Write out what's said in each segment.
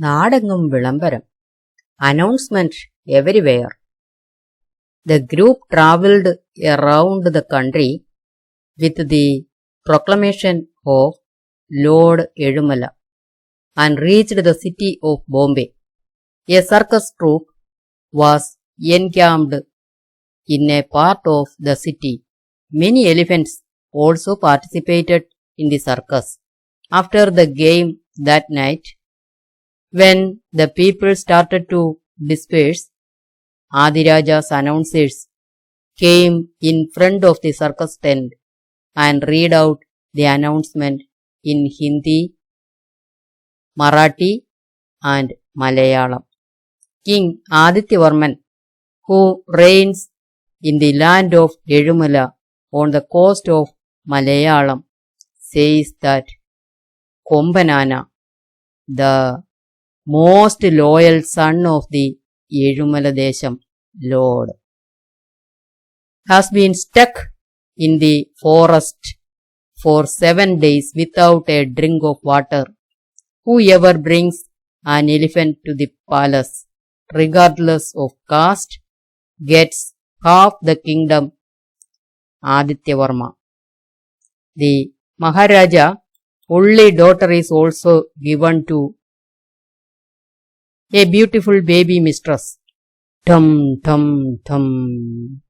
Nadengum Vilambharam. Announcement everywhere. The group travelled around the country with the proclamation of Lord Ezhumala and reached the city of Bombay. A circus troupe was encamped in a part of the city. Many elephants also participated in the circus. After the game that night, when the people started to disperse, Adiraja's announcers came in front of the circus tent and read out the announcement in Hindi, Marathi and Malayalam. King Adityavarman, who reigns in the land of EZHUMALA on the coast of Malayalam, says that Kompanana, the most loyal son of the EZHUMALADESAM Lord, has been stuck in the forest for 7 days without a drink of water. Whoever brings an elephant to the palace, regardless of caste, gets half the kingdom. Aditya Varma. The Maharaja only daughter is also given to a beautiful baby mistress. Thum, thum, thum.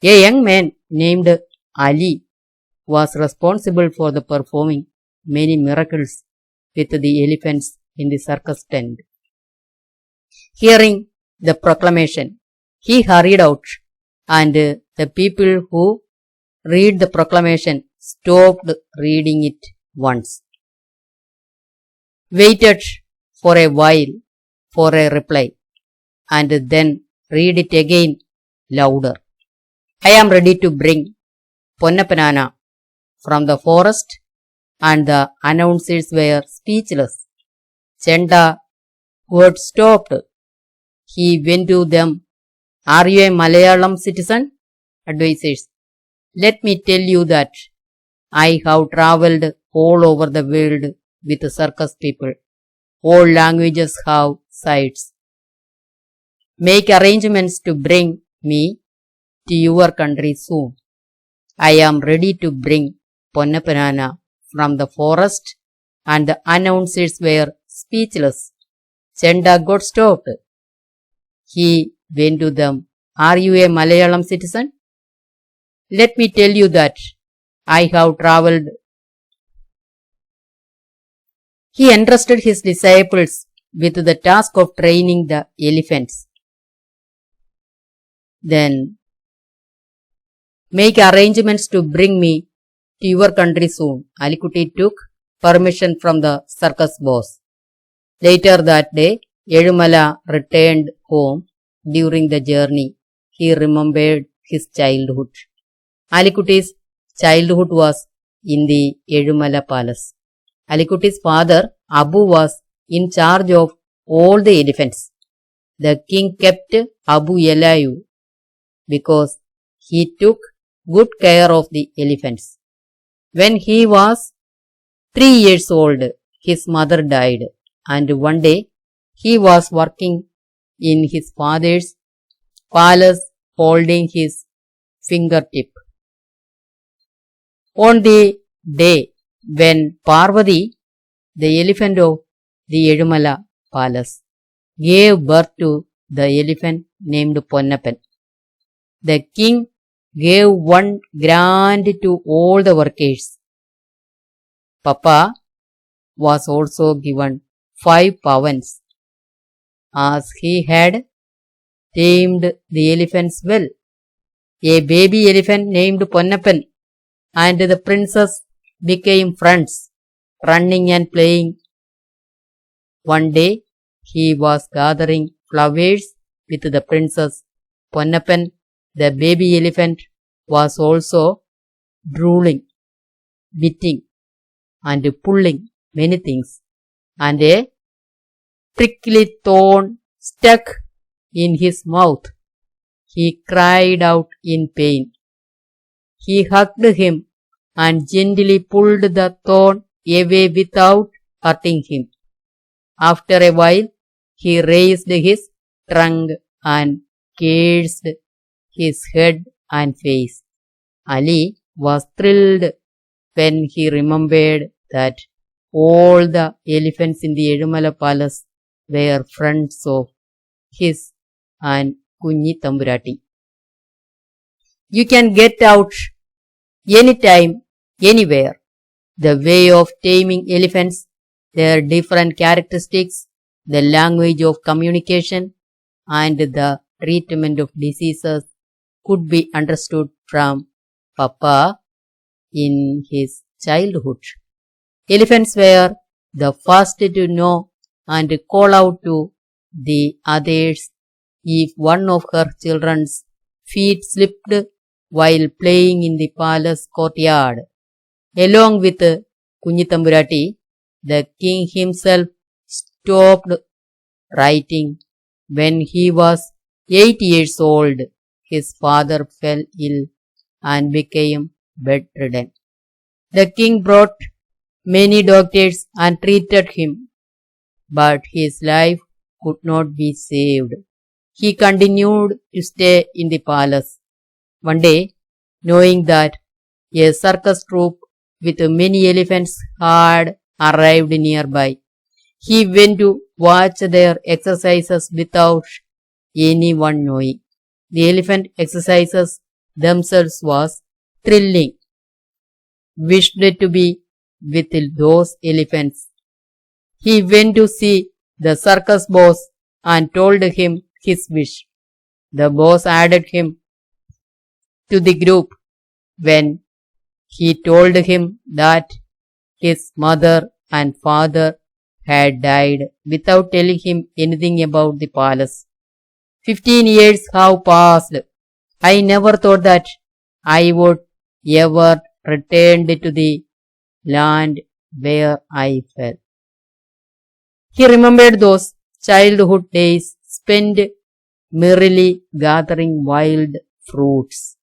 A young man named Ali was responsible for the performing many miracles with the elephants in the circus tent. Hearing the proclamation, he hurried out, and the people who read the proclamation stopped reading it once, waited for a while for a reply, and then read it again louder. I am ready to bring Kompanana from the forest, and the announcers were speechless. Chenda, who had stopped, he went to them. Are you a Malayalam citizen? Advisors, let me tell you that I have travelled all over the world with circus people. All languages have sides. Make arrangements to bring me to your country soon. I am ready to bring Kompanana from the forest, and the announcers were speechless. Chenda got stopped. He went to them. Are you a Malayalam citizen? Let me tell you that I have travelled. He entrusted his disciples with the task of training the elephants. Then make arrangements to bring me to your country soon. Alikuti took permission from the circus boss. Later that day, EZHUMALA returned home. During the journey, he remembered his childhood. Alikuti's childhood was in the EZHUMALA palace. Alikuti's father, Abu, was in charge of all the elephants. The king kept Abu alive because he took good care of the elephants. When he was 3 years old, his mother died, and one day he was working in his father's palace holding his fingertip. On the day when Parvati, the elephant of the EZHUMALA palace, gave birth to the elephant named Ponnapan, the king gave one grant to all the workers. Papa was also given 5 pavans, as he had tamed the elephants well. A baby elephant named Ponnapan and the princess became friends, running and playing. One day, he was gathering flowers with the princess. Ponnapan, the baby elephant, was also drooling, biting, and pulling many things, and a prickly thorn stuck in his mouth. He cried out in pain. He hugged him and gently pulled the thorn away without hurting him. After a while, he raised his trunk and cursed his head and face. Ali was thrilled when he remembered that all the elephants in the Ezhumala palace were friends of his and Kunyi Thamburathi. You can get out anytime, anywhere. The way of taming elephants, their different characteristics, the language of communication, and the treatment of diseases could be understood from Papa in his childhood. Elephants were the first to know and call out to the others if one of her children's feet slipped while playing in the palace courtyard. Along with Kunyi Thamburathi, the king himself stopped writing. When he was 8 years old, his father fell ill and became bedridden. The king brought many doctors and treated him, but his life could not be saved. He continued to stay in the palace. One day, knowing that a circus troupe with many elephants had arrived nearby, he went to watch their exercises without anyone knowing. The elephant exercises themselves was thrilling. Wished to be with those elephants. He went to see the circus boss and told him his wish. The boss added him to the group when he told him that his mother and father had died without telling him anything about the palace. 15 years have passed. I never thought that I would ever return to the land where I fell. He remembered those childhood days spent merrily gathering wild fruits.